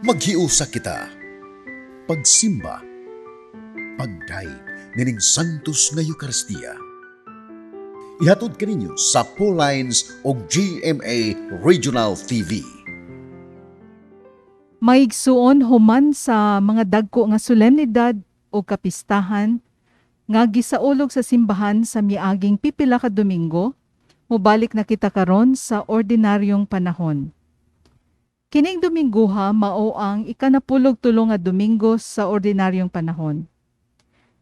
Maghiusa kita, pagsimba, pagdaig nining Santos nga Eucharistia. Ihatod kaninyo sa Paul Lines o GMA Regional TV. Maigsuon human sa mga dagko nga solemnidad o kapistahan nga gisaulog sa simbahan sa miaging pipila ka Domingo, mobalik na kita karon sa ordinaryong panahon. Kining Dominguha mao ang ikanapulog-tulo nga Domingo sa ordinaryong panahon.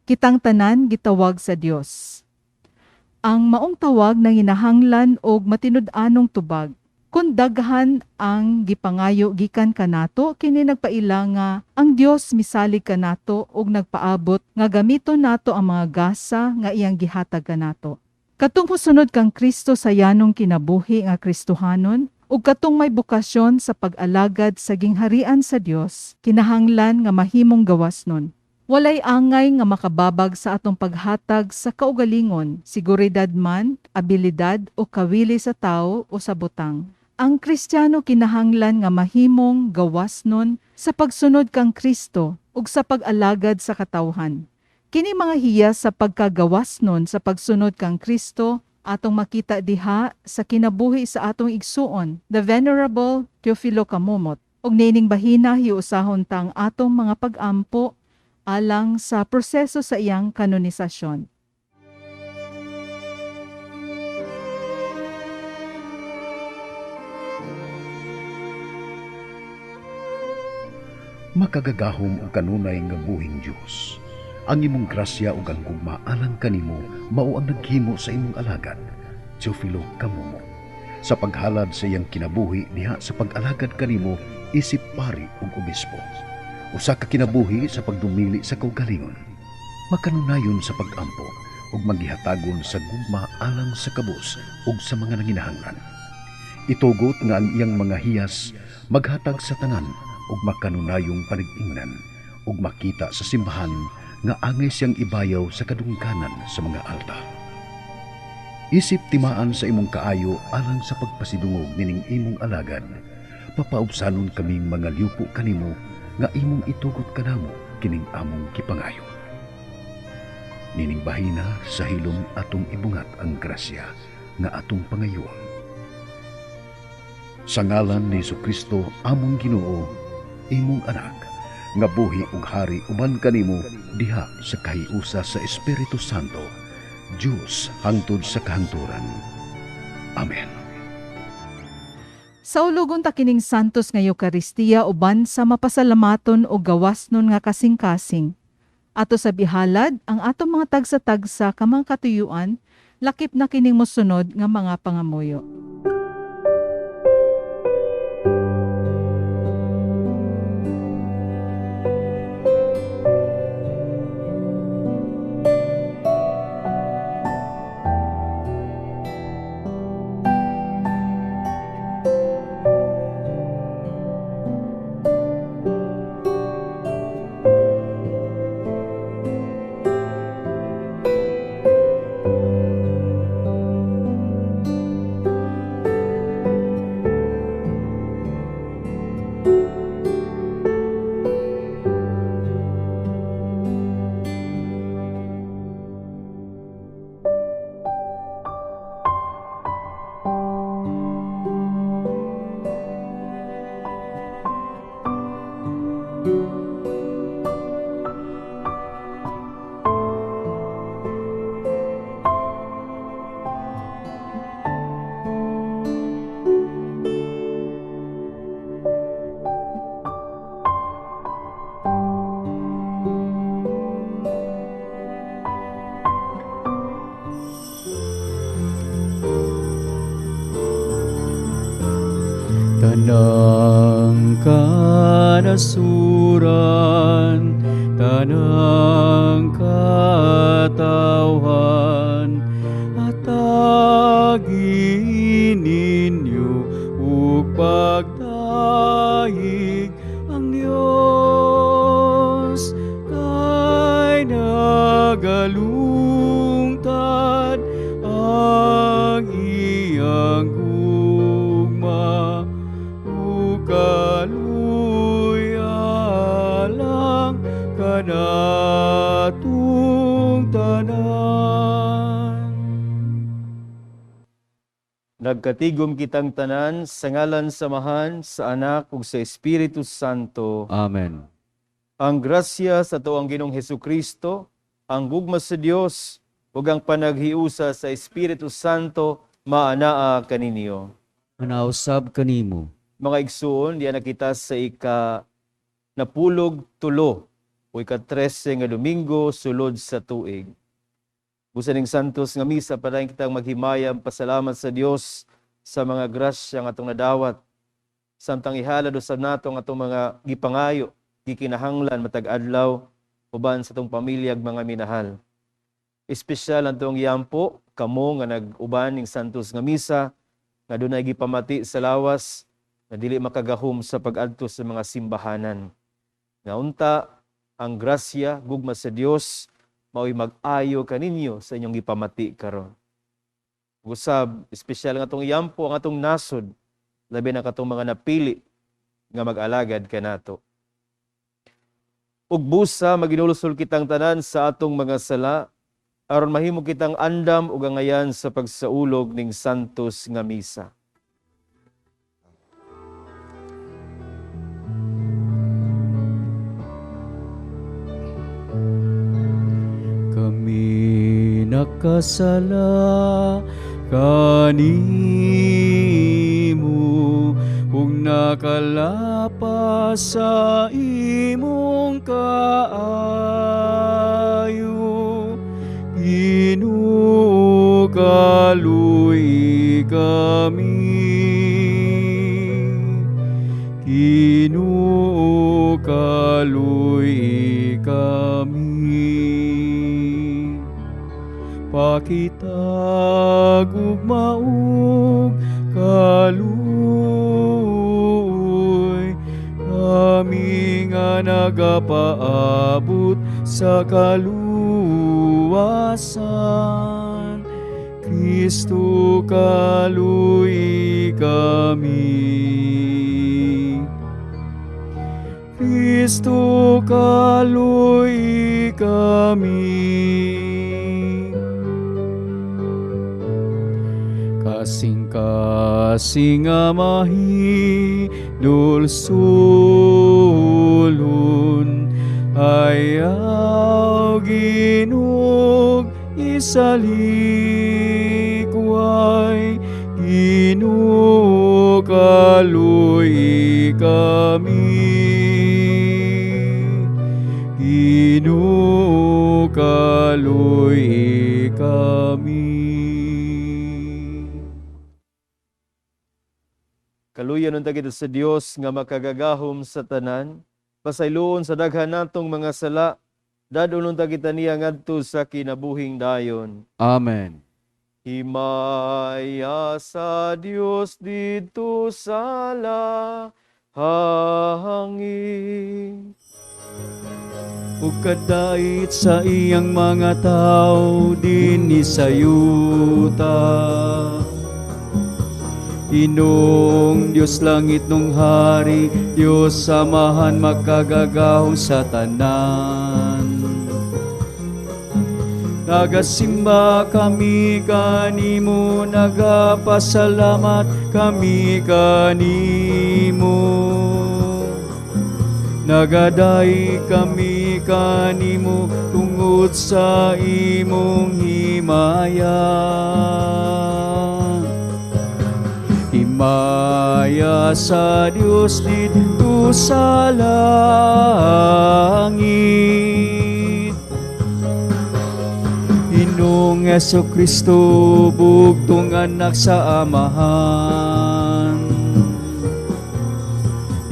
Kitang tanan gitawag sa Dios. Ang maong tawag na hinahanglan og matinud-anong tubag. Kung daghan ang gipangayo gikan kanato, kini nagpaila nga ang Dios misalig kanato og nagpaabot nga gamiton nato ang mga gasa nga iyang gihatag kanato. Katong mosunod kang Kristo sa yanong kinabuhi nga Kristohanon, ug katong may bukasyon sa pag-alagad sa gingharian sa Dios, kinahanglan nga mahimong gawas nun. Walay angay nga makababag sa atong paghatag sa kaugalingon, seguridad man, abilidad o kawili sa tao o sa butang. Ang Kristiyano kinahanglan nga mahimong gawas nun sa pagsunod kang Kristo ug sa pag-alagad sa katawhan. Kini mga hiya sa pagkagawas nun sa pagsunod kang Kristo atong makita diha sa kinabuhi sa atong igsuon, the Venerable Teofilo Camumot. Og nining bahina hiusahon tang atong mga pag-ampo alang sa proseso sa iyang kanonisasyon. Makagagahom o kanunay nga buhing Diyos. Ang imong grasya o ang gugma alang kanimo mao ang naghimo sa imong alagad, Teofilo Camumot. Sa paghalad sa iyang kinabuhi diha sa pag-alagad kanimo isip pari ug obispo. Usa ka kinabuhi sa pagdumili sa kaugalingon. Makanunayon sa pag-ampo ug maghihatagon sa gugma alang sa kabus ug sa mga nanginahanglan. Itugot nga ang iyang mga hiyas maghatag sa tanan ug makanunayong panig-ingnan ug makita sa simbahan nga angay siyang ibayaw sa kadungkanan sa mga alta. Isip timaan sa imong kaayo alang sa pagpasidungog nining imong alagad. Papaubsanon kaming mga liupo kanimo nga imong itugot kanamo kining among kipangayo. Nining bahina sa hilom atong ibungat ang grasya nga atong pangayoon. Sa ngalan ni Jesucristo among Ginoo, imong anak, nga buhi ug hari uban kanimo diha sa kahiusa sa Espiritu Santo, Dios hangtod sa kahangturan. Amen. Sa ulugon ta kining santos nga Eucharistia uban sa mapasalamaton o gawas nun nga kasing-kasing. Ato sa bihalad, ang atong mga tagsa-tagsa ka mga katuyuan, lakip na kining mosunod nga mga pangamuyo. Tanang kanasuran, tanang katawhan, atagin ninyo ug pagdaig ang Dios kay nagalungtad ang iyang gugma ug kaluya kanatong tanan. Nagkatigom kitang tanan sa ngalan samahan sa Anak ug sa Espiritu Santo. Amen. Ang grasya sa tuang Ginoong Hesukristo, ang gugma sa Dios ug ang panaghiusa sa Espiritu Santo maanaa kaninyo. Manausab kanimo. Mga igsuon, diyan nakita sa napulog tulo o ika-13 nga Domingo sulod sa tuig. Busa ning santos nga misa para kitang maghimayam pasalamat sa Dios sa mga grasya nga atong nadawat. Samtang ihalad usab nato ang atong mga gipangayo, gikinahanglan matag adlaw uban sa atong pamilya ug mga minahal. Espesyal ang tong yampo kamo nga nag-uban ning santos nga misa nga dunay gipamati sa lawas na dili makagahom sa pag-adto sa mga simbahanan. Nga unta ang grasya gugma sa Dios mao'y mag-ayo kaninyo sa inyong gipamati karon. Usab, espesyal nga atong yampo ang atong nasod, labi na katong mga napili nga mag-alagad kanato. Ug busa maginulusol kitang tanan sa atong mga sala aron mahimo kitang andam ug angayan sa pagsaulog ning santos nga misa. Kami nakasala kanimo ug nakalapas sa imong kaayo. Ginoo kaluy kami, Ginoo kaluy kami. Pakitag ug maug kaluoy kami nga nagapaabot sa kaluwasan. Kristo kaluoy kami, Kristo kaluoy kami. Kasing-kasing amahi dulsulun ayaw Ginug isalikway. Ginoo kaluoy kami, Ginoo kaluoy kami. Kaluyan unta kita sa Dios nga makagagahom sa tanan, pasayloon sa daghan natong mga sala, dadon unta kita niya ngadto sa kinabuhing dayon. Amen. Himaya sa Dios dito sa lahangin. Ug kadait sa iyang mga tao dinhi sa yuta. Inong Diyos langit nung hari, Diyos samahan magkagagaw sa tanan. Nagasimba kami kanimo, nagapasalamat kami kanimo. Nagaday kami kanimo tungod sa imong himaya. Himaya sa Dios dito sa langit. Inong Jesucristo bugtong anak sa amahan.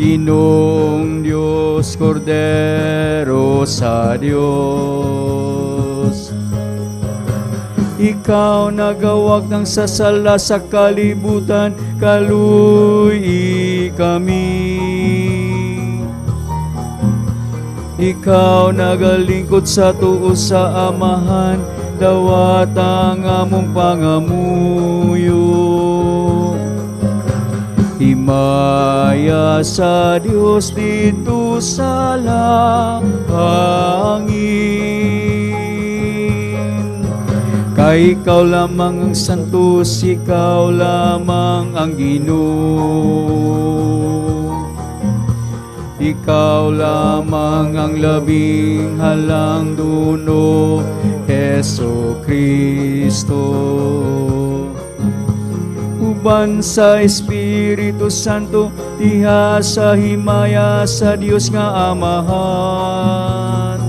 Inong Diyos Kordero sa Diyos. Ikaw nagawag ng sasala sa kalibutan, kaluy kami. Ikaw nagalingkod sa tuo sa amahan, dawat ang among pangamuyo. Himaya sa Dios dito sa langit. Kay ikaw lamang ang santos, ikaw lamang ang Ginoo. Ikaw lamang ang labing halang duno, Heso Kristo. Uban sa Espiritu Santo, diha sa himaya sa Dios nga Amahan.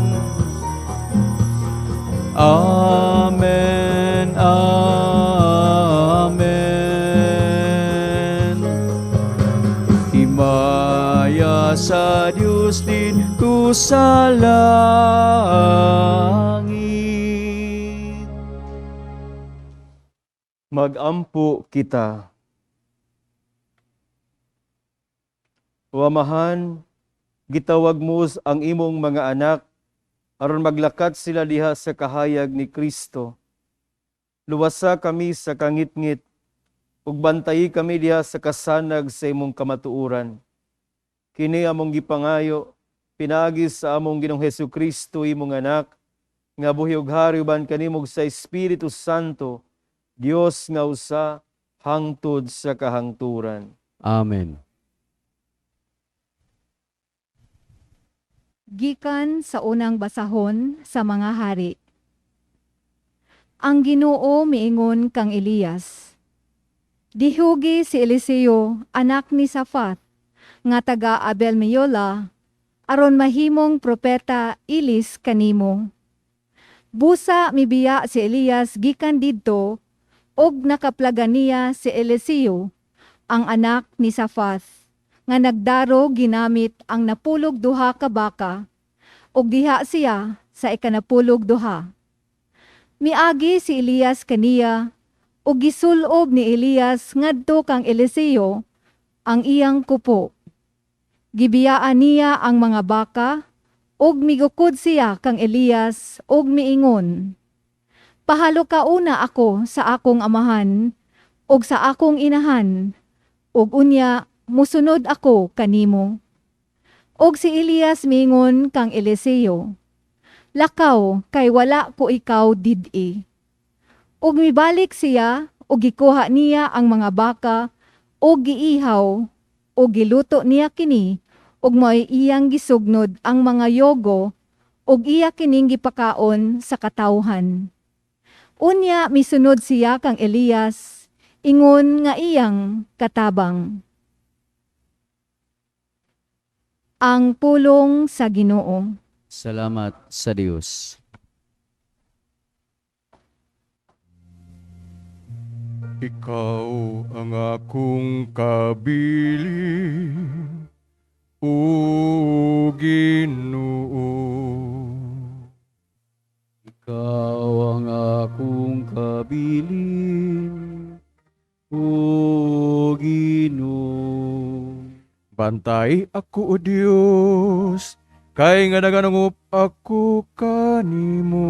Amen, amen. Himaya sa Dios dito sa langit. Magampo kita. O Amahan, gitawag mo ang imong mga anak aron maglakat sila diha sa kahayag ni Kristo. Luwasa kami sa kangitngit ug bantayi kami diha sa kasanag sa imong kamatuoran. Kini among gipangayo pinaagi sa among Ginoong Hesukristo imong anak nga buhi ug hari uban kanimo sa Espiritu Santo, Dios nga usa hangtod sa kahangturan. Amen. Gikan sa unang basahon sa mga hari. Ang Ginoo miingon kang Elias. Dihugi si Eliseo, anak ni Safat, nga taga Abel Meyola, aron mahimong propeta ilis kanimo. Busa mibiya si Elias gikan didto, og nakaplagan niya si Eliseo, ang anak ni Safat, nga nagdaro ginamit ang napulog duha ka baka, og diha siya sa ikanapulog duha. Miagi si Elias kaniya, og gisulob ni Elias ngadto kang Eliseo ang iyang kupo. Gibiyaan niya ang mga baka, og migukod siya kang Elias, og miingon, "Pahalo ka una ako sa akong amahan, og sa akong inahan, og unya musunod ako kanimo." Og si Elias mingon kang Eliseo, "Lakaw, kay wala ko ikaw did-i." Og mibalik siya, og gikuha niya ang mga baka, og giihaw, og giluto niya kini, og mo'y iyang gisugnod ang mga yogo, og iya kining gipakaon sa katawhan. Unya misunod siya kang Elias, ingon nga iyang katabang. Ang pulong sa Ginoo. Salamat sa Diyos. Ikaw ang akong kabilin, O Ginoo. Ikaw ang akong kabilin, O Ginoo. Bantay ako, O Dios, kay nga naganangup ako kanimo.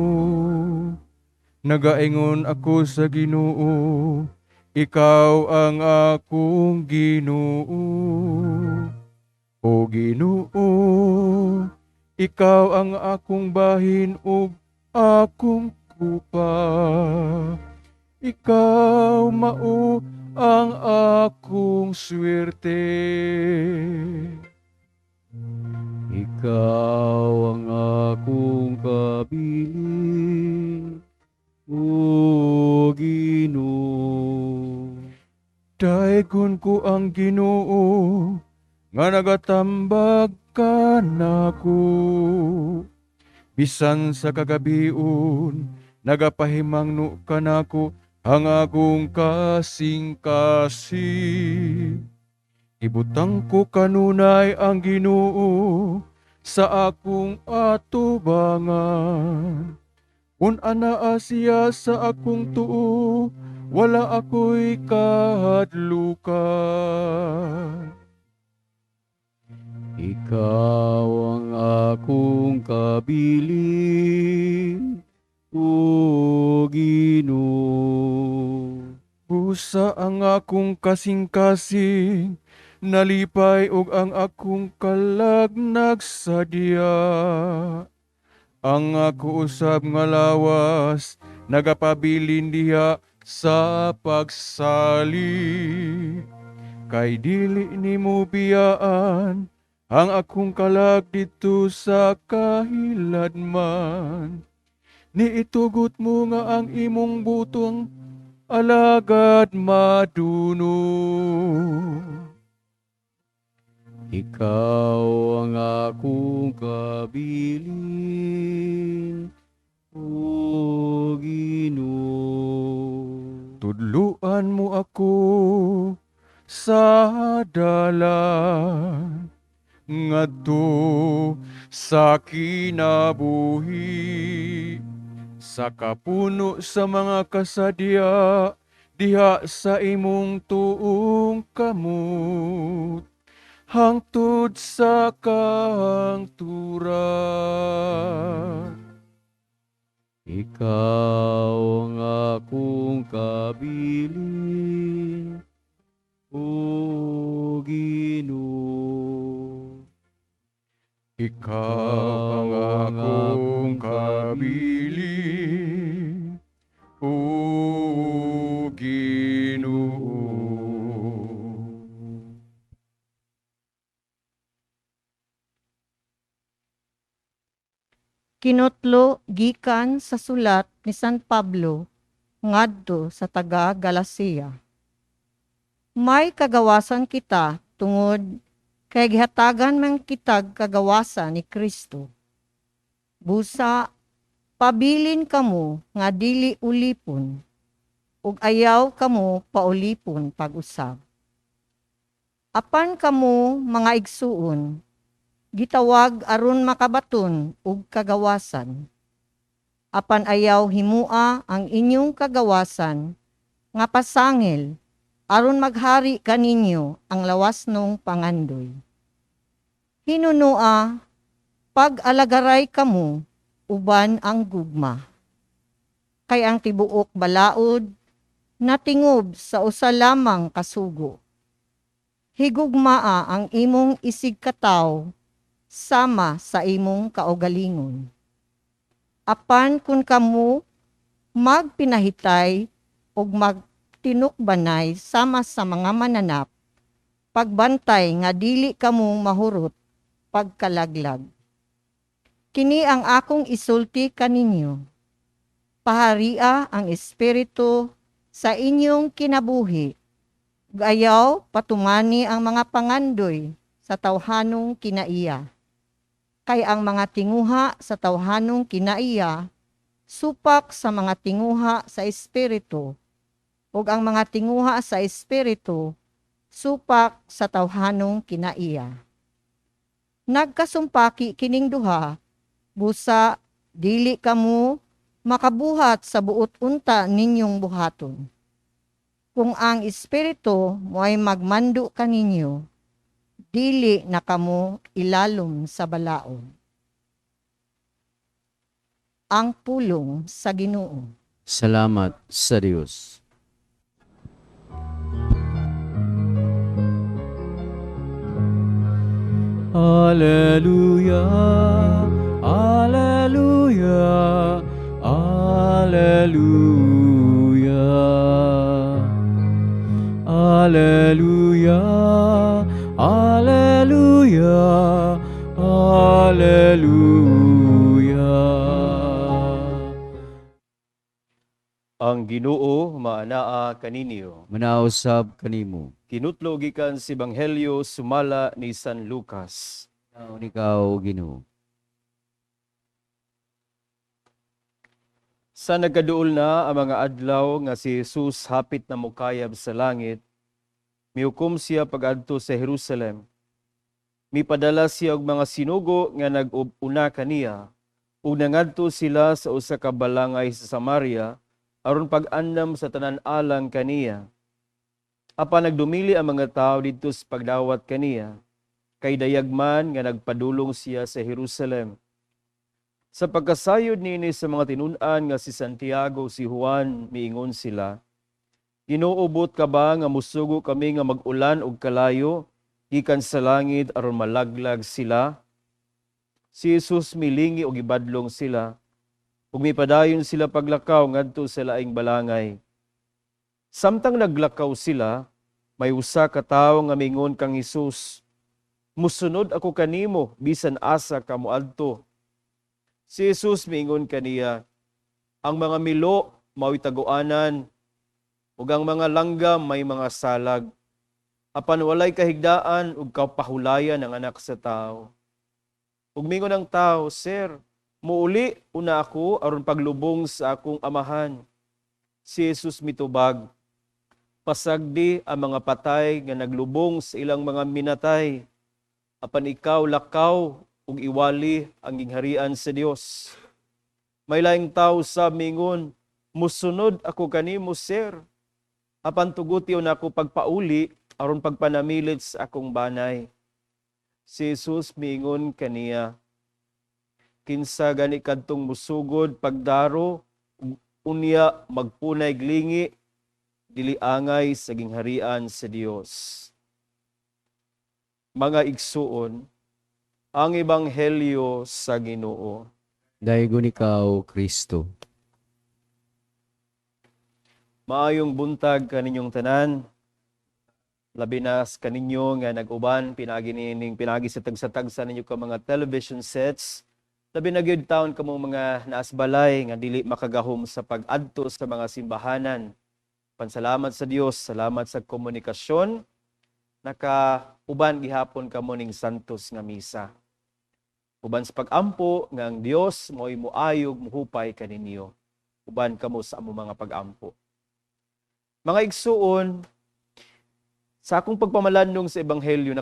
Nagaingon ako sa Ginoo, ikaw ang akong Ginoo. O Ginoo, ikaw ang akong bahin ug akong kupa. Ikaw mao ang akong swerte. Ikaw ang akong kabilin, O Ginoo. Daegon ko ang Ginoo, nga nagatambag ka nako. Bisan sa kagabion, nagapahimangno ka nako, ang akong kasing-kasing. Ibutang ko kanunay ang Ginoo sa akong atubangan. Kung anaa siya sa akong tuo, wala ako'y kahadlukan. Ikaw ang akong kabilin, O Ginoo. Busa ang akong kasing-kasing, nalipay og ang akong kalag nagsadya. Ang ako usab nga lawas, nagapabilin diha sa pagsali. Kay dili nimo biyaan, ang akong kalag dito sa kahiladman. Niitugot mo nga ang imong butong alagad maduno. Ikaw ang akong kabilin, O Ginoo. Tudluan mo ako sa dalan ngadto sa kinabuhi, sa kapuno sa mga kasadya diha sa imong tuong kamot, hangtod sa kahangturan. Ikaw ang akong kabilin, O Ginoo. Ikaw ang akong kabilin, O Ginoo. Kinutlo gikan sa sulat ni San Pablo ngadto sa taga Galacia. May kagawasan kita tungod kay gihatagan man kitag kagawasan ni Kristo. Busa pabilin kamo nga dili ulipon ug ayaw kamo paulipon pag-usab. Apan kamo mga igsuon, gitawag aron makabaton ug kagawasan. Apan ayaw himua ang inyong kagawasan nga pasangil aron maghari kaninyo ang lawasnong pangandoy. Hinunua, pag-alagaray kamo uban ang gugma. Kay ang tibuok balaod natingob sa usa lamang kasugo. Higugmaa ang imong isig kataw sama sa imong kaugalingon. Apan kun kamo magpinahitay og magtinukbanay sama sa mga mananap, pagbantay nga dili kamo mahurot pagkalaglag. Kini ang akong isulti kaninyo. Paharia ang espiritu sa inyong kinabuhi. Gayaw patumani ang mga pangandoy sa tawhanong kinaiya. Kay ang mga tinguha sa tawhanong kinaiya, supak sa mga tinguha sa espiritu, ug ang mga tinguha sa espiritu, supak sa tawhanong kinaiya. Nagkasumpaki kining duha, busa dili kamo makabuhat sa buot unta ninyong buhaton. Kung ang espiritu mo'y magmando kaninyo, dili na kamo ilalom sa balaod. Ang pulong sa Ginoo. Salamat sa Diyos. Alleluia, Alleluia, Alleluia. Alleluia, Alleluia, Alleluia. Ang Ginoo maanaa kaninyo. Manausab kanimo. Kinutlo gikan si Ebanghelyo sumala ni San Lucas. Naon ikaw, Ginoo. Sa nagkaduol na ang mga adlaw nga si Jesus hapit na mukayab sa langit, miukom siya pag-adto sa Jerusalem. Mipadala siya og mga sinugo nga nag-una kaniya, ug nangadto sila sa usa ka balangay sa Samaria aron pag-andam sa tanan-alang kaniya. Apan nagdumili ang mga tao didto sa pagdawat kaniya, kay dayagman nga nagpadulong siya sa Jerusalem. Sa pagkasayod niini sa mga tinun-an nga si Santiago, si Juan, miingon sila, Ginuobot ka ba nga musugo kami nga mag-ulan og kalayo gikan sa langit aron malaglag sila. Si Jesus milingi og gibadlong sila, ug mipadayon sila paglakaw ngadto sa laing balangay. Samtang naglakaw sila, may usa ka tawo nga mingon kang Hesus, "Musunod ako kanimo bisan asa ka moadto." Si Jesus miingon kaniya, "Ang mga milo mao'y taguanan, ug ang mga langgam may mga salag. Apan walay kahigdaan ug kapahulayan ng anak sa tao." Ug mingon ang tao, "Sir, muuli una ako aron paglubong sa akong amahan." Si Jesus mitubag, "Pasagdi ang mga patay nga naglubong sa ilang mga minatay, apan ikaw lakaw ug iwali ang gingharian sa Dios." May laing tao sa mingon, "Musunod ako kanimo, sir. Apan tuguti na ako pagpauli aron pagpanamilit sa akong banay." Si Jesus miingon kaniya, "Kinsa gani kadtong musugod pagdaro, unya magpunay glingi, dili angay sa gingharian sa Dios." Mga igsuon, ang ebanghelyo sa Ginoo. Daigon ikaw, Kristo. Maayong buntag kaninyong tanan. Labi na kaninyo nga nag-uban pinagi sa tagsa ninyo ka mga television sets. Labi na gyud taon kamo mga naasbalay nga dili makagahom sa pag-adto sa mga simbahanan. Pansalamat sa Dios, salamat sa komunikasyon. Nakauban gihapon kamo ning santos nga misa. Uban sa pag-ampo nga ang Dios mo'y muayog muhupay kaninyo. Uban kamo sa amo mga pag-ampo. Mga igsuon, sa akong pagpamalandong sa ebanghelyo,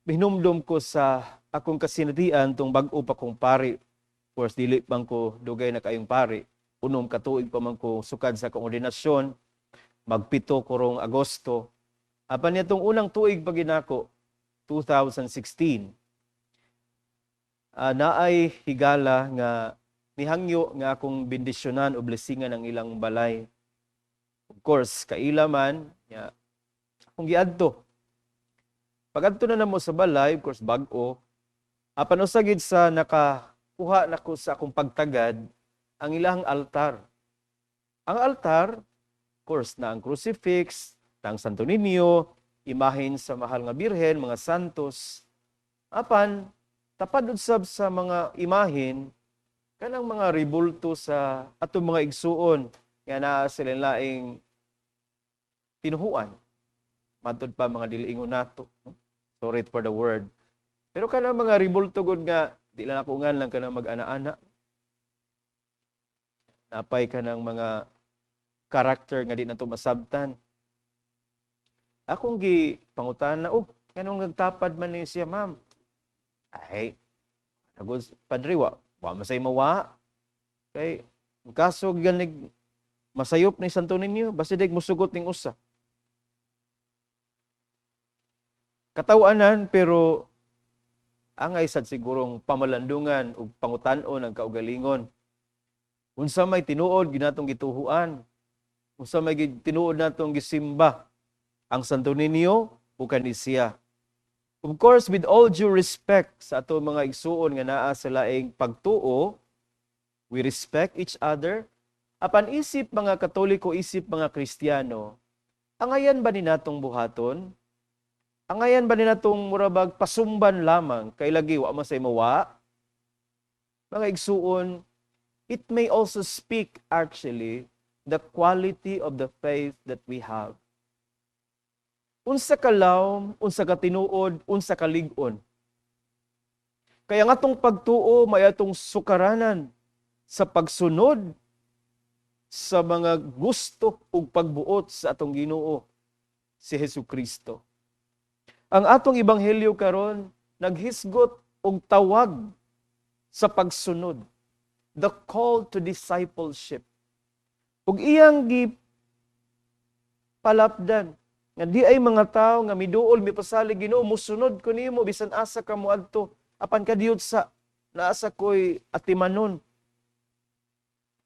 hinumdum ko sa akong kasinatian tong bag-o pa kong pari. Of course, dili pang ko dugay na kayong pari. Unom katuig pa man ko sukad sa akong ordinasyon. Magpito kurong Agosto. Apan nitong unang tuig pa ginako, 2016, naay higala nga nihangyo nga akong bendisyonan o blessingan ang ilang balay. Of course, kaila man, akong giadto. Pag-adto na namo sa balay, of course, bag-o. Apan usagid sa nakakuha nako sa akong pagtagad, ang ilang altar. Ang altar, of course, na ang crucifix, na ang Santo Niño, imahin sa mahal nga birhen, mga santos. Apan, tapad usab sa mga imahin, kanang mga ribulto sa atong mga igsuon, nga naa sila laing tinuhuan. Matod pa mga diliingon nato. Sorry for the word. Pero kanang mga ribulto gud nga di lang ako ngan lang kanang mag-ana-ana. Napay kanang mga karakter nga di nato masabtan. Akong gi pangutana, kanong nagtapad man ni siya, ma'am? Ay, nagos padre wa masay mawa. Kay kaso ganig masayop ni Santo Niño, basta dig musugot ning usa. Katawanan pero angay sad sigurong pamalandungan ug pangutan-on ang kaugalingon. Unsa may tinuod ginatong gituhuan? Unsa may tinuod natong gisimba? Ang Santo Niño o kanisiya. Of course, with all due respect sa ato mga igsuon nga naa sa laing pagtuo, we respect each other. Apan isip mga Katoliko, isip mga Kristiyano, angayan ba ni natong buhaton? Angayan ba ni natong murabag pasumban lamang kay lagi wa masay mawa? Mga igsuon, it may also speak actually the quality of the faith that we have. Unsa ka lawom, unsa ka tinuod, unsa ka lig-on. Kaya nga tong pagtuo may atong sukaranan sa pagsunod sa mga gusto ug pagbuot sa atong Ginoo si Hesukristo. Ang atong ebanghelyo karon naghisgot og tawag sa pagsunod, the call to discipleship. Ug iyang palapdan nga di ay mga tao nga miduol mipasalig Ginoo, musunod ko nimo bisan asa ka moadto, apan kadiyot sa naasa ko'y atimanon.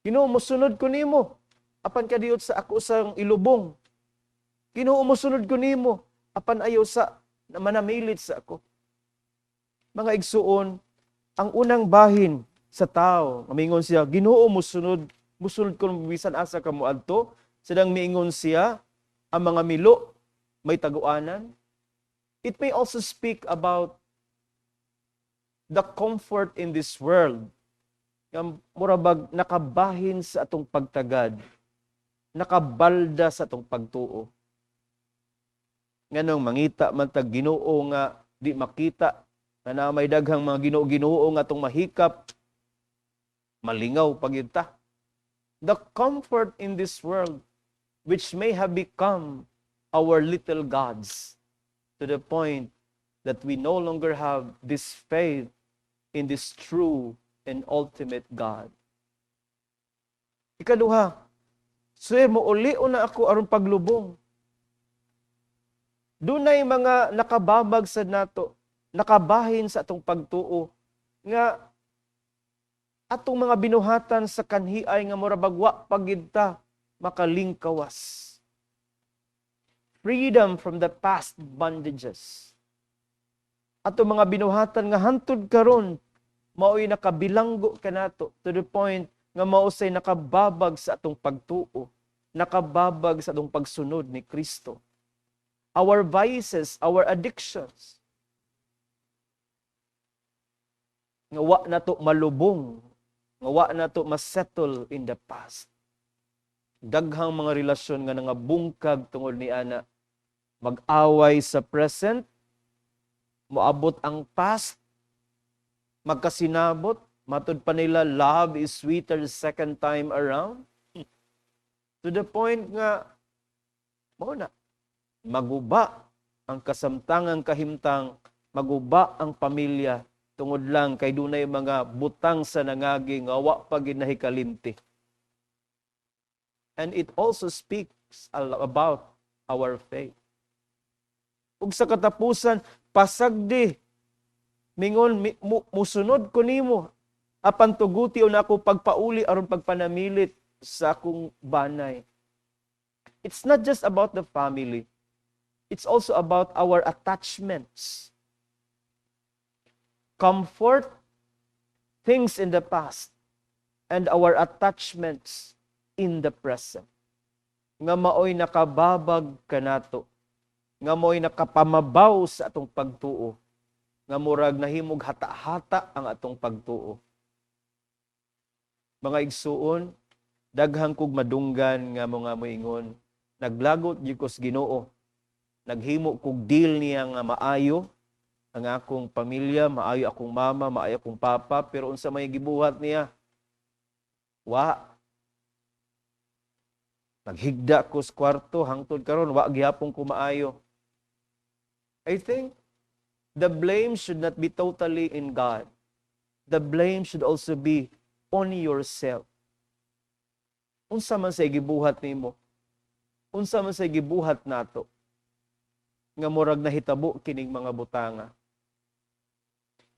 Ginoo, musunod ko nimo apan kadiyot sa ako sang ilubong. Ginoo, musunod ko nimo apan ayaw sa na manamilit sa ako. Mga igsuon, ang unang bahin sa tao, mingon siya, Ginoo musunod ko bisan asa ka moadto, sadang miingon siya, ang mga milo may taguanan. It may also speak about the comfort in this world. Nga murabag nakabahin sa atong pagtagad, nakabalda sa atong pagtuo. Nganong mangita man tag Ginoo nga di makita, na may daghang mga Ginoo nga atong mahikap, malingaw pagyud ta. The comfort in this world, which may have become our little gods, to the point that we no longer have this faith in this true and ultimate God. Ikaduha, Sir, muulion na ako aron paglubong. Dunay mga nakababag sa nato, nakabahin sa atong pagtuo, nga atong mga binuhatan sa kanhiay nga murabagwa pagidta makalingkawas. Freedom from the past bondages. Atong mga binuhatan nga hantud karon mao'y nakabilanggo kanato to the point nga mausay nakababag sa atong pagtuo, nakababag sa atong pagsunod ni Kristo. Our vices, our addictions, nga wa na to malubong, nga wa na to masettle in the past. Daghang mga relasyon nga nangabungkag tungod ni ana, mag-away sa present, moabot ang past, magkasinabot, matud pa nila love is sweeter the second time around. To the point nga, maguba ang kasamtangang kahimtang, maguba ang pamilya, tungod lang kay dunay mga butang sa nangagi nga wa pa gid nahikalimti. And it also speaks about our faith. Ug sa katapusan, pasagdi mingon musunod ko nimo apan tuguti na ako pagpauli aron pagpanamilit sa akong banay. It's not just about the family. It's also about our attachments. Comfort, things in the past, and our attachments in the present. Nga maoy nakababag kanato, nga maoy nakapamabaw sa atong pagtuo, nga murag nahimog hata-hata ang atong pagtuo. Mga igsuon, daghang kog madunggan nga mga moingon, naglagot gyud ko sa Ginoo, naghimo kog deal niya nga maayo, ang akong pamilya, maayo akong mama, maayo akong papa, pero unsa may gibuhat niya? Wa. Naghigda ko sa kwarto, hangtod karon wa gihapon ko maayo. I think the blame should not be totally in God. The blame should also be on yourself. Unsa man say gibuhat nimo? Unsa man say gibuhat nato? Nga murag nahitabo kining mga butanga.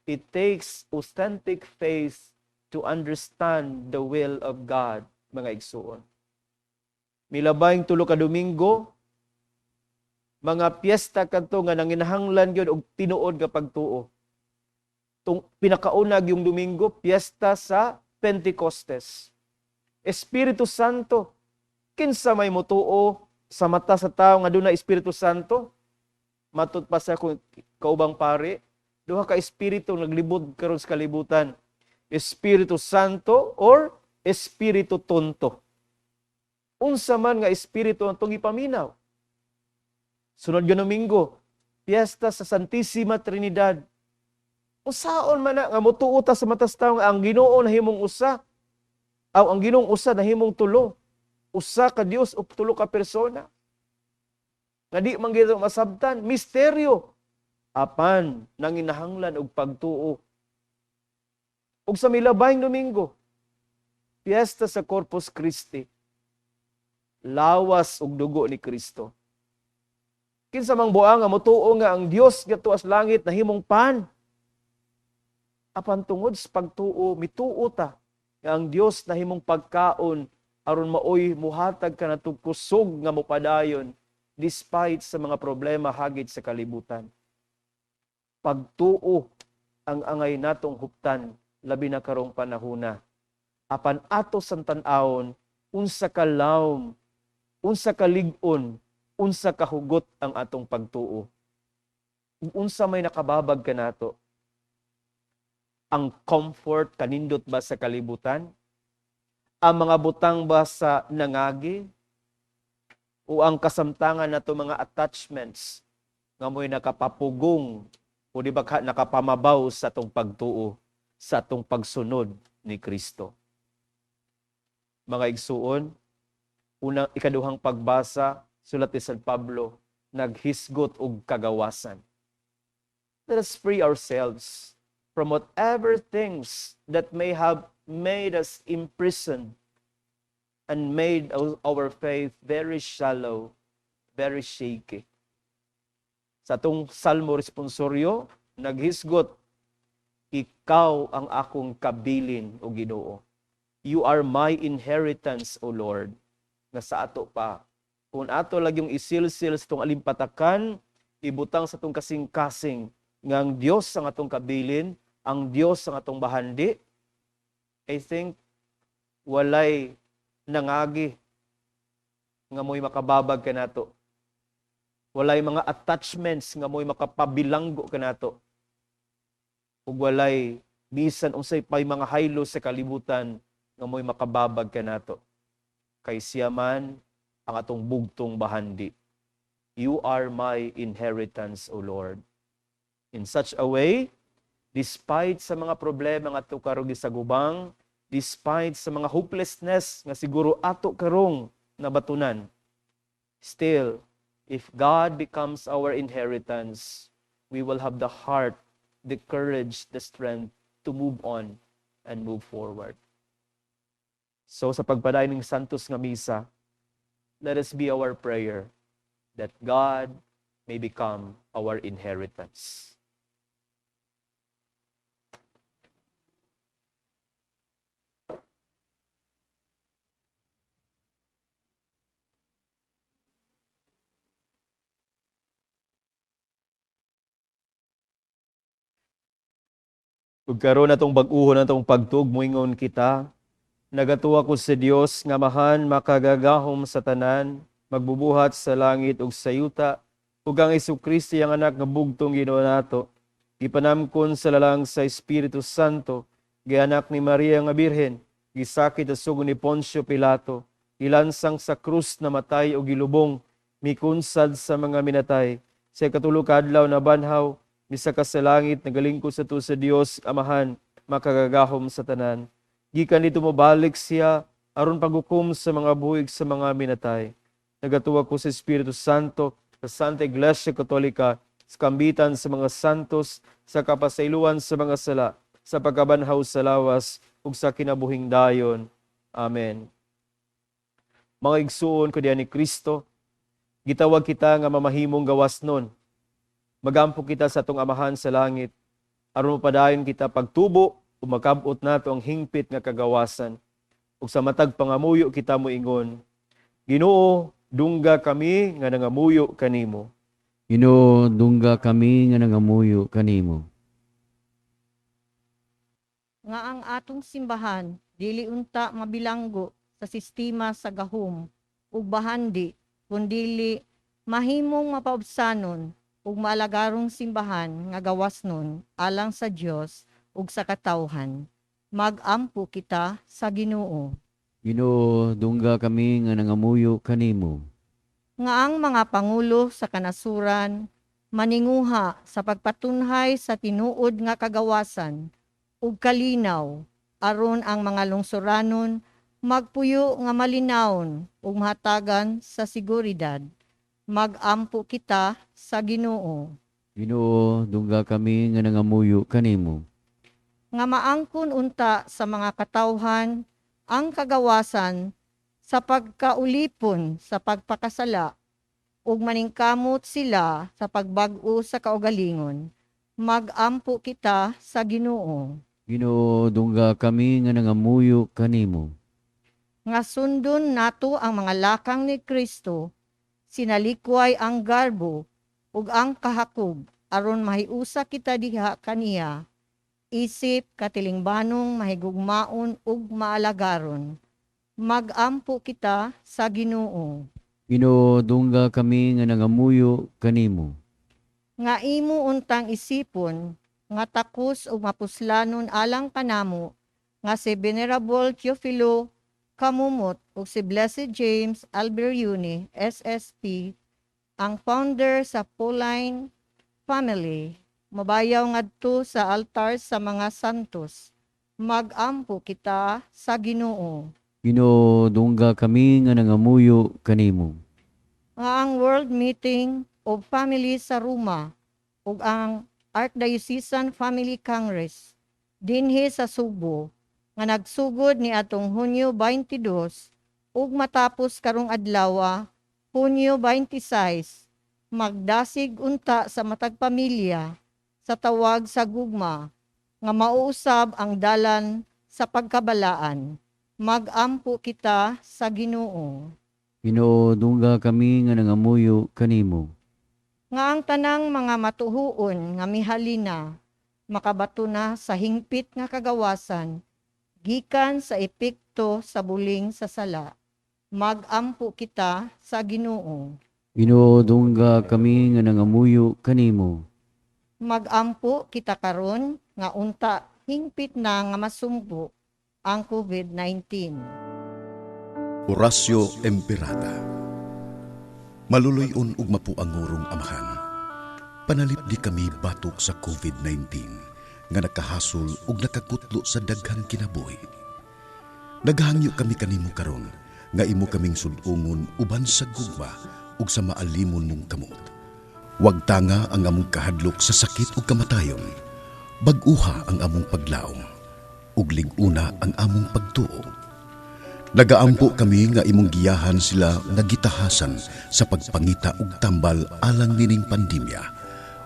It takes authentic faith to understand the will of God, mga igsuon. Milabayng tulo ka Domingo, mga piyesta kadto nga nanginahanglan gyud og tinuod nga pagtuo. Tung pinakaunag yung Domingo, piyesta sa Pentecostes. Espiritu Santo, kinsa may motuo sa mata sa tawo nga dunay Espiritu Santo? Matud pa sa kaubang pari, duha ka espiritu naglibod karon sa kalibutan. Espiritu Santo or Espiritu Tonto. Unsa man nga espiritu ang itong ipaminaw. Sunod nga Domingo, piyesta sa Santissima Trinidad. Usaon man na nga motuo ta sa mata sa tawo nga ang Ginoo nahimong usa. Aw ang Ginoong usa nahimong tulo. Usa ka Dios ug tulo ka persona. Nga di man gyud masabtan, misteryo. Apan nanginahanglan og pagtuo. Ug sa milabayng Domingo, piyesta sa Corpus Christi. Lawas ug dugo ni Kristo. Kinsa mang buang nga motuo nga ang Dios nga tuas langit nahimong pan. Apan tungod sa pagtuo, mituo ta nga ang Dios nahimong pagkaon aron maoy muhatag kanatong kusog nga mopadayon despite sa mga problema hagit sa kalibutan. pagtuo ang angay natong huptan labi na karong panahona. Apan ato sang tan-awon unsa ka lawom, unsa ka lig-on, unsa ka hugot ang atong pagtuo. Ug unsa may nakababag kanato? Ang comfort kanindot ba sa kalibutan? Ang mga butang ba sa nangagi? O ang kasamtangan nato mga attachments nga mo'y nakapapugong o di ba nakapamabaw sa atong pagtuo, sa atong pagsunod ni Kristo. Mga igsuon, unang ikaduhang pagbasa, sulat ni San Pablo, naghisgot og kagawasan. Let us free ourselves from whatever things that may have made us imprisoned and made our faith very shallow, very shaky. Sa atong salmo responsoryo, naghisgot, ikaw ang akong kabilin o Ginoo. You are my inheritance, O Lord. Nga sa ato pa. Kung ato lang yung isilsil sa itong alimpatakan, ibutang sa itong kasing-kasing, nga ang Diyos ang atong kabilin, ang Diyos ang atong bahandi, I think, walay nangagi nga mo'y makababag ka nato. Walay mga attachments nga mo'y makapabilanggo ka nato. Ug walay bisan unsay pay mga haylo sa kalibutan nga mo'y makababag ka nato. Kay siya man ang atong bugtong bahandi. You are my inheritance, O Lord. In such a way, despite sa mga problema nga ato karong gisagubang, despite sa mga hopelessness nga siguro ato karong nabatunan, still, if God becomes our inheritance, we will have the heart, the courage, the strength to move on and move forward. So sa pagpadayon ng Santos nga Misa, let us be our prayer that God may become our inheritance. Ug karon natong bag-uhon natong pagtuog moingon kita, nagatuwa ko sa Dios nga mahan makagagahom sa tanan, magbubuhat sa langit ug sa yuta, ug ang Jesu-Kristo ang anak nga bugtong Ginoo nato, gipanamkon sa lalang sa Espiritu Santo, gianak ni Maria nga Birhen, gisakit sa sugo ni Poncio Pilato, ilansang sa krus na matay o gilubong, mikunsad sa mga minatay, sa katulog adlaw na banhaw, misaka sa langit, nagalingkod sa to sa Dios, Amahan, makagagahom sa tanan. Gikan dito mobalik siya, aron paghukom sa mga buhig sa mga minatay. Nagatuwa ko sa Espiritu Santo, sa Santa Iglesia Katolika, sa kambitan sa mga santos, sa kapasayloan sa mga sala, sa pagkabanhaw sa lawas, ug sa kinabuhing dayon. Amen. Mga igsuon ko diyan ni Kristo, gitawag kita nga mamahimong gawas nun. Magampo kita sa atong Amahan sa langit, aron mapadayon kita pagtubo o makabot nato ang hingpit nga kagawasan. Ug sa matag pangamuyo kita moingon, Ginoo, dungga kami nga nangamuyo kanimo. Ginoo, dungga kami nga nangamuyo kanimo. Nga ang atong simbahan, dili unta mabilanggo sa sistema sa gahom ug bahandi, kundili mahimong mapaubsanon ug maalagarong simbahan nga gawas nun alang sa Dios ug sa katawhan. Magampo kita sa Ginoo. Ginoo, dungga kami nga nangamuyo kanimo. Nga ang mga pangulo sa kanasuran maninguha sa pagpatunhay sa tinuod nga kagawasan ug kalinaw aron ang mga lungsuranon magpuyo nga malinawon ug mahatagan sa seguridad. Magampo kita sa Ginoo. Ginoo, dungga kami nga nangamuyo kanimo. Nga maangkon unta sa mga katawhan ang kagawasan sa pagkaulipon sa pagpakasala ug maningkamot sila sa pagbag-o sa kaugalingon. Magampo kita sa Ginoo. Ginoo, dungga kami nga nangamuyo kanimo. Nga sundon nato ang mga lakang ni Kristo, sinalikway ang garbo ug ang kahakog aron mahiusa kita diha kaniya, isip katilingbanong mahigugmaon ug maalagaron. Magampo kita sa Ginoo. Ginoo, dungga kami nga nangamuyo kanimo. Nga imo untang isipon, nga takos ug mapuslanon alang kanamo, nga si Venerable Teofilo Kamumot ug si Blessed James Alberiune, SSP, ang founder sa Pauline Family, mabayaw ngadto sa altar sa mga santos. Magampo kita sa Ginoo. Ginoo, dungga kami nga nangamuyo kanimo. Nga ang World Meeting of Families sa Roma ug ang Archdiocesan Family Congress dinhi sa Subo nga nagsugod ni atong Hunyo 22 ug matapos karong adlaw, Hunyo 26, magdasig unta sa matag pamilya sa tawag sa gugma nga mauusab ang dalan sa pagkabalaan. Magampo kita sa Ginoo. Ginoo, dungga kami nga nangamuyo kanimo. Nga ang tanang mga matuhuon nga mihalina, makabato na sa hingpit nga kagawasan, gikan sa epekto sa buling sa sala. Magampo kita sa Ginoo. Ginoo, dungga kami nga nangamuyo kanimo. Magampo kita karon nga unta hingpit na nga masumpo ang COVID-19. Orasyo Emperata. Maluloy-on ug mapuangurong amahan. Panalipdi kami batok sa COVID-19 nga nakahasol ug nakakutlo sa daghang kinabuhi. Naghangyo kami kanimo karon nga imo kaming sud-ungon uban sa gugma ug sa maalimon mong kamot. Wag tanga ang among kahadlok sa sakit ug kamatayon. Bag-uha ang among paglaom ug lig-una ang among pagtuo. Nagaampo kami nga imong giyahan sila nga gitahasan sa pagpangita ug tambal alang nining pandemya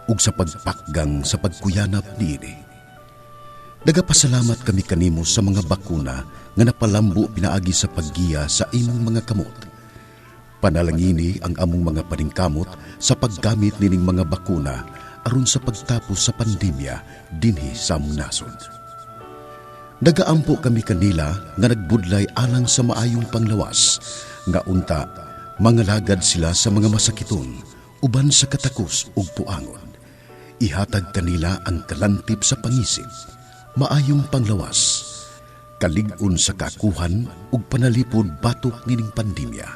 ug sa pagpakgang sa pagkuyanap niini. Nagapasalamat kami kanimo sa mga bakuna nga napalambo pinaagi sa paggiya sa imong mga kamot. Panalangini ang among mga paningkamot sa paggamit nining mga bakuna aron sa pagtapos sa pandemya dinhi sa among nasod. Nagaampo kami kanila nga nagbudlay alang sa maayong panglawas, nga unta, mangalagad sila sa mga masakiton, uban sa katakos ug puangon. Ihatag kanila ang kalantip sa pangisip, maayong panglawas, kalig-on sa kakuhan ug panalipod batok nining pandemya.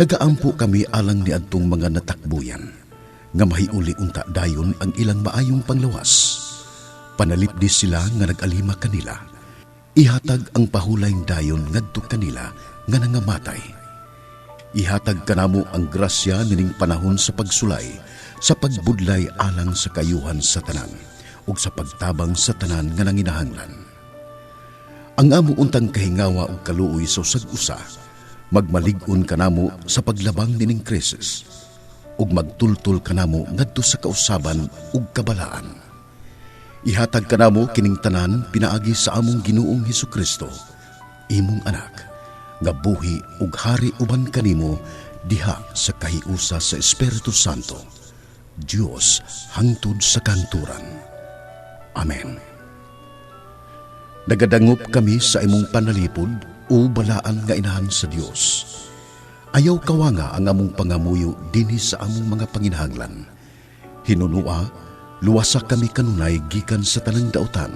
Nagaampo kami alang niadtong mga natakbuyan, nga mahiuli unta dayon ang ilang maayong panglawas. Panalipdi sila nga nag-alima kanila. Ihatag ang pahulayng dayon ngadto kanila nga nangamatay. Ihatag kanamo ang grasya nining panahon sa pagsulay, sa pagbudlay alang sa kayuhan sa tanan, ug sa pagtabang sa tanan nga nanginahanglan. Ang amo untang kahingawa ug kaluoy sa usag-usa, magmalig-on kanamo sa paglabang nining krisis, ug magtultol kanamo ngadto sa kausaban ug kabalaan. Ihatag kanamo kining tanan pinaagi sa among Ginoong Hesukristo, imong anak, nga buhi ug hari uban kanimo diha sa kahiusa sa Espiritu Santo, Dios hangtod sa kanturan. Amen. Nagadangop kami sa imong panalipod o balaan nga inahan sa Dios. Ayaw kawanga ang among pangamuyo dinhi sa among mga panginahanglan. Hinunua, luwasa kami kanunay gikan sa tanang dautan,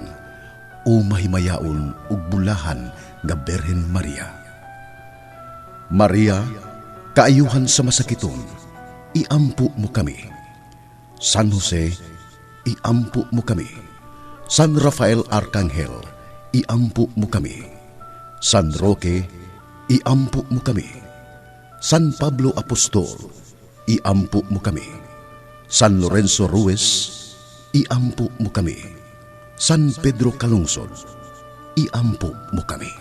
o mahimayaon ug bulahan nga Berhen Maria. Maria, kaayuhan sa masakiton, iampo mo kami. San Jose, iampo mo kami. San Rafael Arcangel, iampo mo kami. San Roque, iampo mo kami. San Pablo Apostol, iampo mo kami. San Lorenzo Ruiz, iampo mo kami. San Pedro Calungsod, iampo mo kami.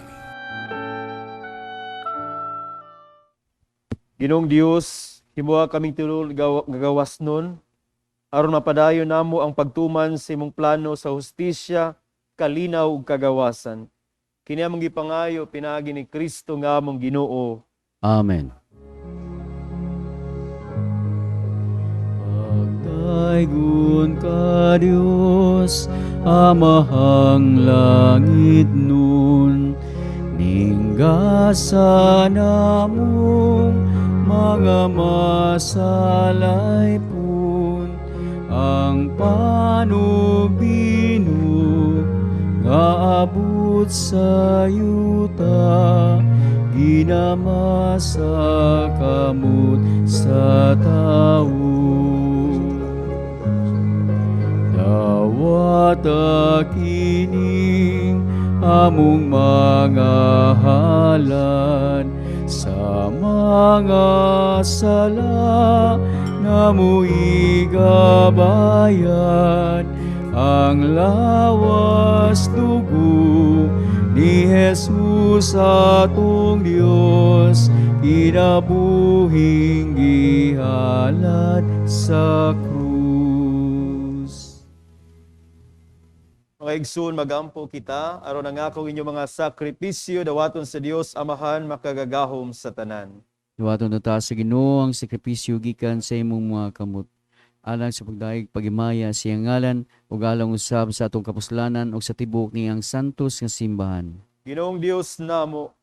Ginoong Dios, himuha kaming tulol gagawas nun, aron mapadayon namo ang pagtuman sa imong plano sa hustisya, kalinaw ug kagawasan. Kini among gipangayo pinaagi ni Kristo nga among Ginoo. Amen. Daigon ka Diyos, Amahang langit nun, ninggasan namong mga masalay pun, ang panubino nga abot sa yuta, ginamasa kamot sa tao. Dawat kining among mga halad, sa mga sala namo igabayad, ang lawas dugo ni Jesus atong Dios, kinabuhing gihalad sa krus. Mga igsoon, magampo kita, aron ang akong inyong mga sakripisyo, dawaton sa Dios Amahan, makagagahom sa tanan. Duwaton na ta sa Ginoo ang sakripisyo gikan sa imong mga kamot. Alang sa pagdaig pagimaya siyang ngalan, ug alang usab sa atong kapuslanan ug sa tibok niyang santos nga simbahan. Ginoong Dios namo,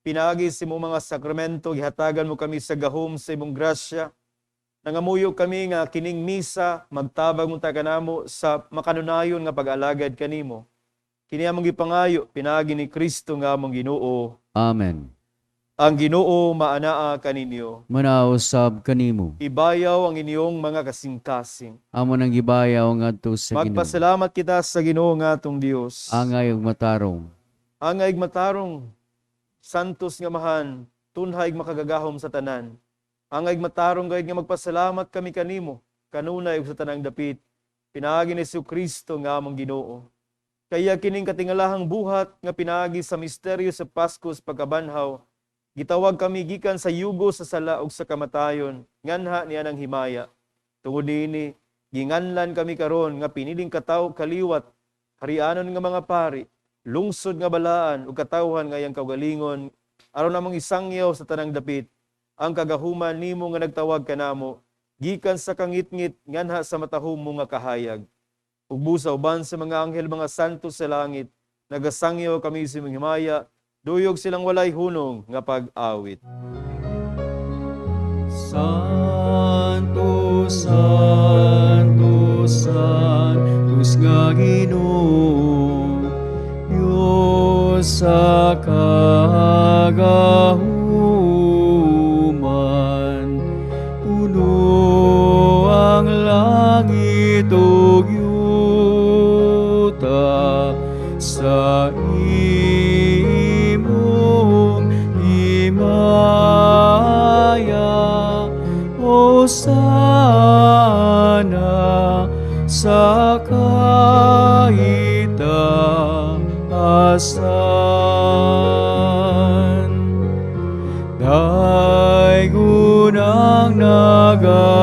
pinagi sa imong mga sakramento, gihatagan mo kami sa gahom sa imong grasya. Nangamuyo kami nga kining misa, magtabag mo ta kanamo sa makanunayon nga pag-alagad kanimo. Kini among gipangayo, pinagi ni Kristo nga among Ginoo. Amen. Ang Ginoo maanaa kaninyo. Manausab kanimo. Ibayaw ang inyong mga kasing-kasing. Amo nang gibayaw ngadto sa Ginoo. Magpasalamat kita sa Ginoo nga atong Dios. Angay ug matarong. Angay matarong, santos nga mahan, tunhay makagagahom sa tanan. Angay matarong gayud nga magpasalamat kami kanimo, kanunay ug sa tanang dapit. Pinaagi ni Kristo nga among Ginoo. Kaya kining katingalahang buhat nga pinaagi sa misteryo sa Pasko sa pagkabanhaw, gitawag kami gikan sa yugo sa sala ug sa kamatayon, nganha niya ng himaya. Tungod niini, ginganlan kami karon nga piniling katawo kaliwat, harianon nga mga pari, lungsod nga balaan ug katawhan nga iyang kaugalingon, aron namong isangyaw sa tanang dapit, ang kagahuman nimo nga nagtawag kanamo, gikan sa kangitngit nganha sa matahom mo nga kahayag. Ug busa uban sa mga anghel mga santo sa langit, nagasangyaw kami sa imong himaya, duyog silang walay hunong nga pag-awit. Santo, Santo, Santos nga Ginoo, Diyos sa kagahuman, puno ang langit ug yuta sa imong himaya. Hosana sa kaitaasan. Daigon ang nagaanhi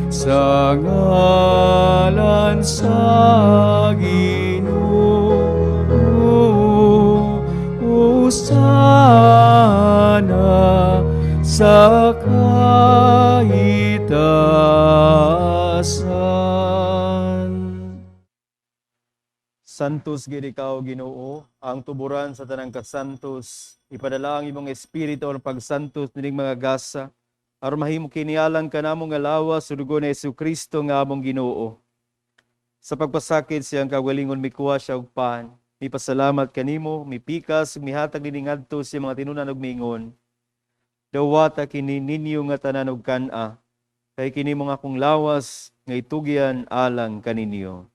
sa ngalan sa Ginoo. Hosana sa kaitaasan. Santos gid ikaw, Ginoo, ang tuburan sa tanang kasantos. Ipadala ang imong espiritu ang pagsantos nining mga gasa, aron mahimo kinialang kanamo nga lawas sa dugo ni Kristo nga among Ginoo. Sa pagpasakit siyang kagalingon mikuha siya og pan. Mipasalamat kanimo, mipikas ug mihatag nining ngadto sa mga tinunan ug miingon. Dawata kini ninyo nga tanan og kan-a, kay kini mga akong lawas nga itugyan alang kaninyo.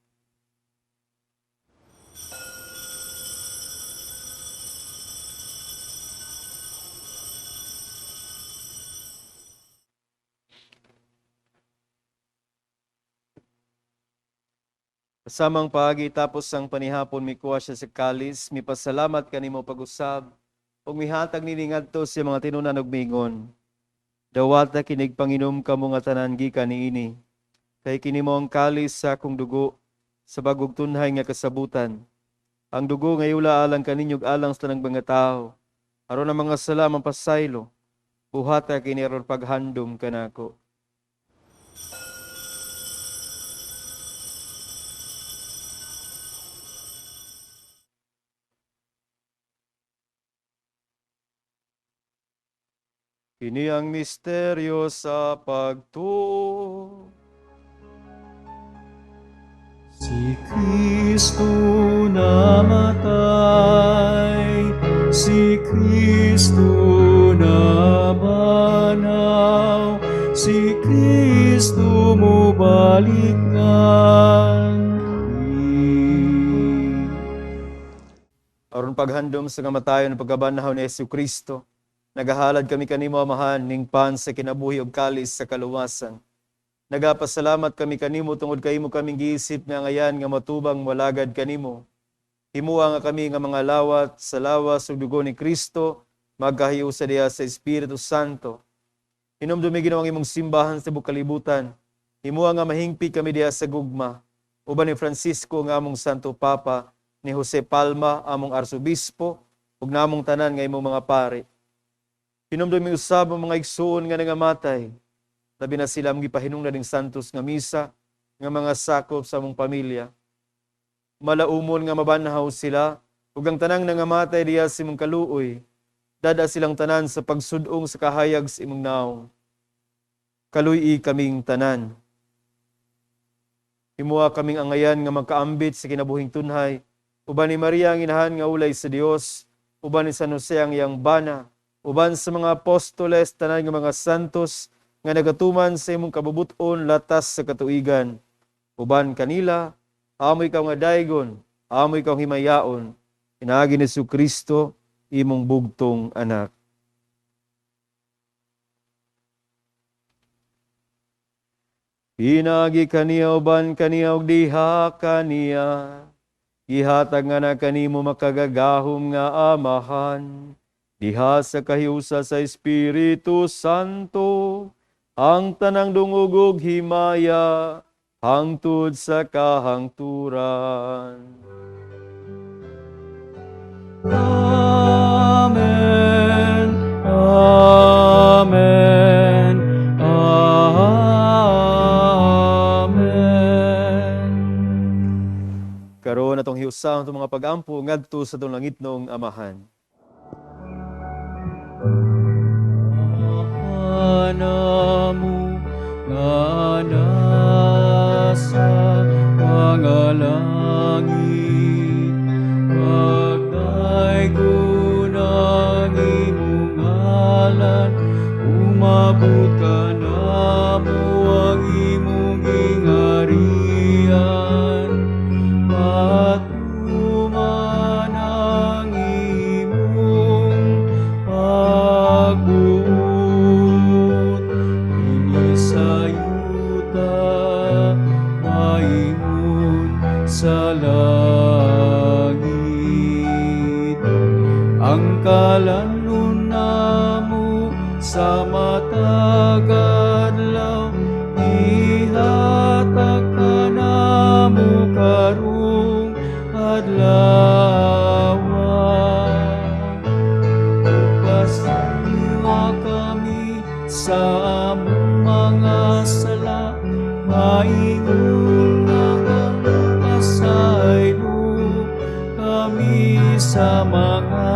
Kasamang paagi tapos ang panihapon mikuha siya sa kalis, mipasalamat kanimo pag-usab, ug mihatag nini ngadto sa mga tinunan ug miingon. Dawata kinig panginom kamo nga tanan gikan niini, kay kini mo ang kalis sa akong dugo, sa bagog tunhay nga kasabutan. Ang dugo nga iula alang kaninyo ug alang sa tanang mga tao, aron ang mga sala mampasaylo, buhata kini aron paghandom kanako. Kini ang misteryo sa pagtuo. Si Kristo namatay, si Kristo nabanaw, si Kristo mubalik ngan. Aron paghandom sa kamatayon ng pagkabanhaw ni Yesu Kristo, nagahalad kami kanimo amahan ning pan sa kinabuhi ug kalis sa kaluwasan. Nagapasalamat kami kanimo tungod kay imo kaming giisip nga ngayan nga matubang walagad kanimo. Himuha nga kami nga mga lawat sa lawas ug dugo ni Kristo magkahiusa diha sa Espiritu Santo. Hinumdumi ginawang imong simbahan sa buong kalibutan. Himuha nga mahingpit kami diha sa gugma. Uban ni Francisco nga among Santo Papa, ni Jose Palma among Arsobispo ug namong tanan nga imong mga pari. Hinumdumi usab ang mga igsoon nga nangamatay. Labi na sila ang gipahinungdan ning santos nga misa nga mga sakop sa among pamilya. Malaumon nga mabanhaw sila ug ang tanang nangamatay diha sa imong kaluoy. Dada silang tanan sa pagsudong sa kahayag sa imong naong. Kaluy kaming tanan. Himuha kaming angayan nga magkaambit sa kinabuhing tunhay. Uban ni Maria ang inahan nga ulay sa Dios, uban ni San Jose ang iyang bana, uban sa mga apostoles tanan nga mga santos nga nagatuman sa imong kabubuton latas sa katuigan. Uban kanila, amoy ka nga daygon, amoy ka himayaon, inaagi ni Kristo imong bugtong anak. Pinagi kaniya uban kaniya ug diha kaniya, gihatag nga na kanimo makagagahom nga amahan, diha sa kahiusa sa Espiritu Santo, ang tanang dungog ug himaya, hangtod sa kahangturan. Amen, Amen, Amen. Karon atong hiusa ang mga pag-ampo ngadto sa atong langitnong amahan. Namu nga nasa mga langit, pagdaygon ang imong ngalan, umabot ka namo ang imong ingarian, patuman ang imong pagbuot. Sa langit, ang kalanon namo sa matag adlaw, ihatag ka namo karong adlaw. Upasama kami sa among mga sala, maingon kami sa mga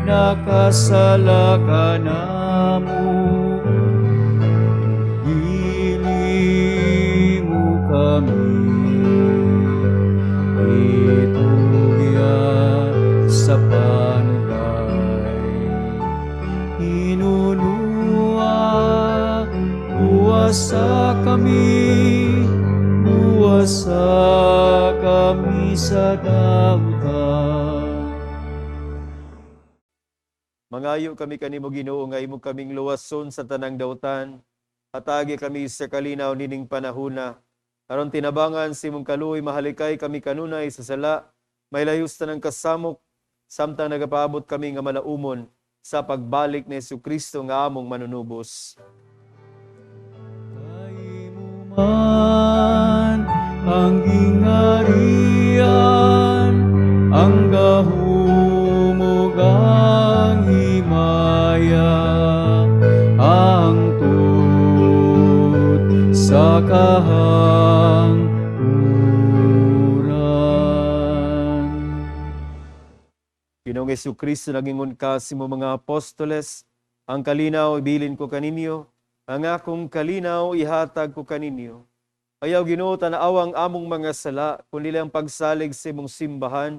nakasala kanamo. Dili mo kami ituya sa panugay, inunua buwasa kami sa dautan. Mangayo kami kanimo Ginoo nga imo kaming luwason sa tanang dautan, atagi kami sa kalinaw nining panahona. Aron tinabangan si imong kaluoy mahalikay kami kanunay sa sala, may layus tanang kasamok, samtang nagapaabot kami nga malaumon sa pagbalik ni Jesucristo nga among manunubos. Man ang ingarian, ang gahumog ang himaya, ang tut sa kahangturan. Ginoong Jesucristo, nagingon ka sa imong mga apostoles, ang kalinaw ibilin ko kaninyo, ang akong kalinaw ihatag ko kaninyo. Ayaw Ginoo tanaawang among mga sala, kundi lang pagsalig sa imong simbahan,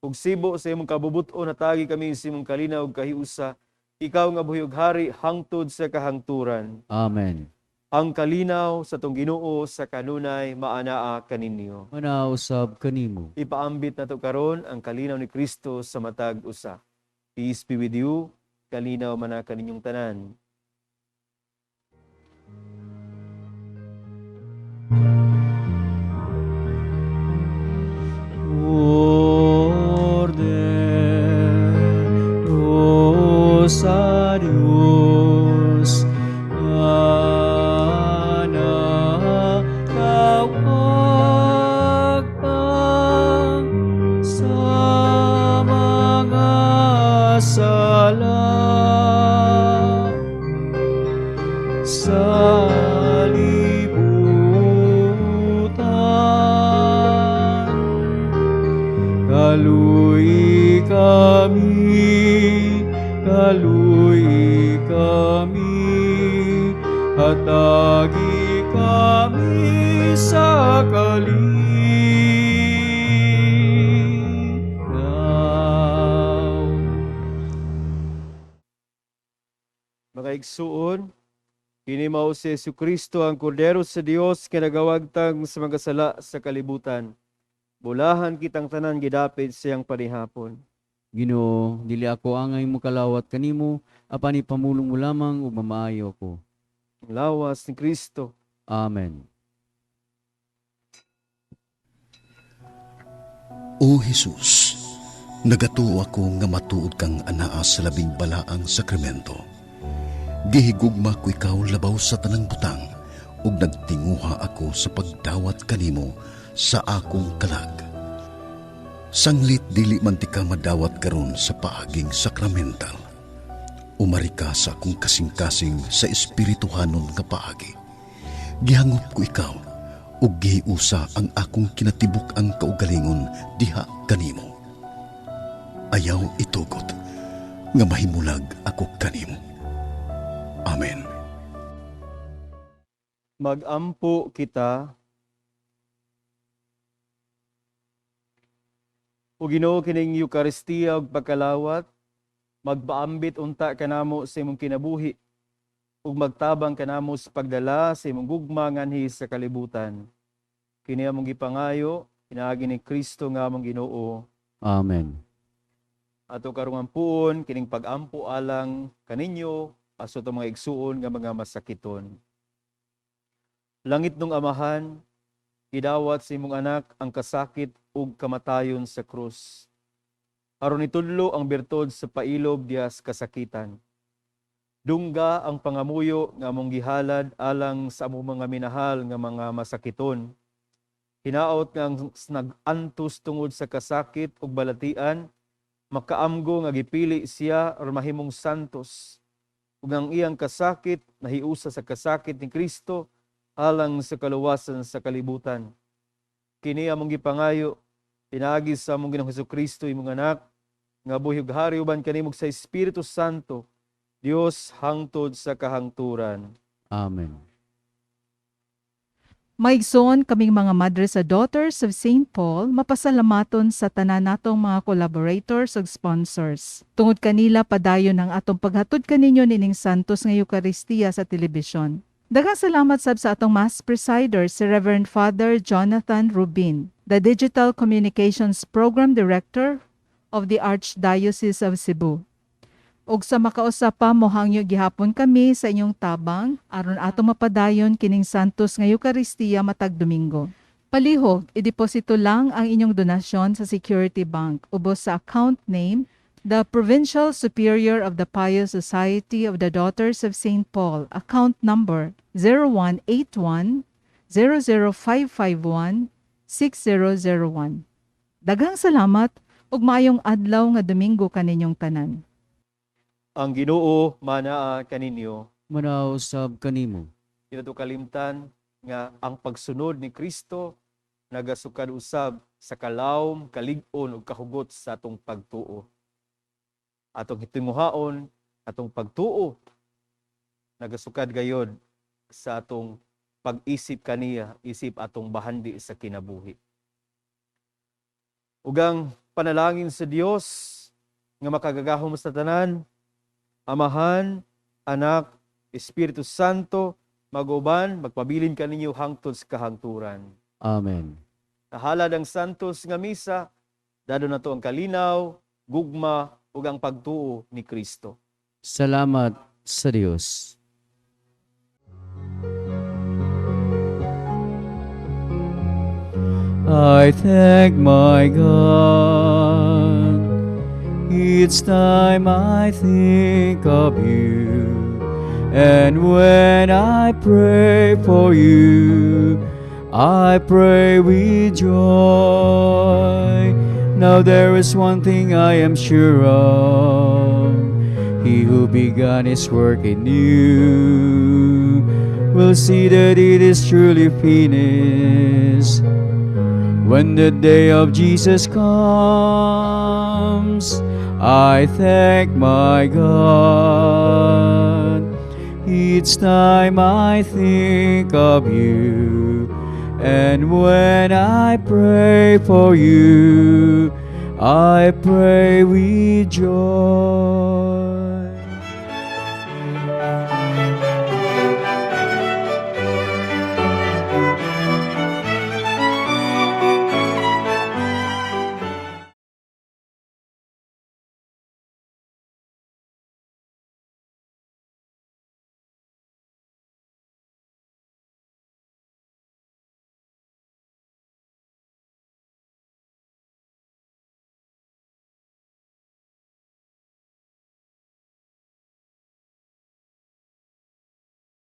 ug sibo sa imong kabubuton natagi kami sa imong kalinaw ug kahiusa, ikaw nga buhiyog hari hangtod sa kahangturan. Amen. Ang kalinaw sa tong Ginoo sa kanunay maanaa kaninyo. Manausab kanimo. Ipaambit nato karon ang kalinaw ni Kristo sa matag usa. Peace be with you. Kalinaw man na kaninyong tanan. Orden Rosarios manatawag kang sa mga sala sa libutan. Kaluy kami, hatagi kami sa kalinaw. Mga igsuon, kini mao si Jesucristo ang kordero sa Dios nga nagawagtang sa mga sala sa kalibutan. Bulahan kitang tanan gidapit siyang panihapon. Ginoo, dili ako angay mo kalawat kanimo, apan ipamulong mo lamang ug mamaayo ko. Ang lawas ni Kristo. Amen. O Jesus, nagatuo ako nga matuod kang anaa sa labing balaang sakramento. Gihigugma ko ikaw labaw sa tanang butang, ug nagtinguha ako sa pagdawat kanimo sa akong kalag. Sanglit dili man ti ka madawat karon sa paaging sakramental. Umari ka sa akong kasing-kasing sa espirituhanon nga paagi. Gihangop ko ikaw, ug gihiusa ang akong kinatibuk ang kaugalingon diha kanimo. Ayaw itugot, nga mahimulag ako kanimo. Amen. Magampo kita. O Ginoo kining Eucharistia ug pagkalawat, magpaambit unta kanamo sa imong kinabuhi ug magtabang kanamo sa pagdala sa imong gugma nganhi sa kalibutan. Kini among gipangayo pinaagi ni Kristo nga among Ginoo. Amen. Ato karong ampuon kining pag-ampo alang kaninyo aso itong mga igsuon nga mga masakiton. Langit nung Amahan, idawat sa imong anak ang kasakit ug kamatayon sa krus. Aron itudlo ang bertod sa pailob diyas kasakitan. Dungga ang pangamuyo nga among gihalad alang sa among mga minahal nga mga masakiton. Hinaot nga ang nag-antos tungod sa kasakit ug balatian, makaamgo nga gipili siya aron mahimong santos. Ug ang iyang kasakit nahiusa sa kasakit ni Kristo alang sa kaluwasan sa kalibutan. Kini among gipangayo, pinagi sa among Ginoong Hesukristo imong anak, nga buhig hari uban kanimog sa Espiritu Santo, Dios hangtod sa kahangturan. Amen. Maigsoon kaming mga madre sa Daughters of St. Paul, mapasalamaton sa tanan natong mga collaborators ug sponsors. Tungod kanila padayon ang atong paghatod kaninyo nining santos nga Eucharistia sa telebisyon. Daghang salamat sab sa atong Mass Presider, si Reverend Father Jonathan Rubin, the Digital Communications Program Director of the Archdiocese of Cebu. Ug sa makausap pa mohangyo gihapon kami sa inyong tabang aron atong mapadayon kining santos nga Eucharistia matag Domingo. Palihog, ideposito lang ang inyong donasyon sa Security Bank ubos sa account name the Provincial Superior of the Pious Society of the Daughters of St. Paul, account number 0181 00551 6001. Daghang salamat ug maayong adlaw nga Domingo kaninyong tanan. Ang Ginoo manaa kaninyo. Manausab kanimo. Dito kalimtan, nga ang pagsunod ni Kristo nagasukad usab sa kalawom, kalig-on ug kahugot sa atong pagtuo. Atong hitinguhaon, atong pagtuo nagasukad gayod sa atong pag-isip kaniya, isip atong bahandi sa kinabuhi. Ugang panalangin sa Dios nga makagagahom sa tanan, Amahan, Anak, Espiritu Santo, maguban, magpabilin kaninyo hangtod sa kahangturan. Amen. Nahalad ang santos nga misa, dado na to ang kalinaw, gugma, ug ang pagtuo ni Kristo. Salamat sa Diyos. I thank my God each time I think of you, and when I pray for you, I pray with joy. Now there is one thing I am sure of, He who began His work in you will see that it is truly finished. When the day of Jesus comes, I thank my God each time I think of you, and when I pray for you, I pray with joy.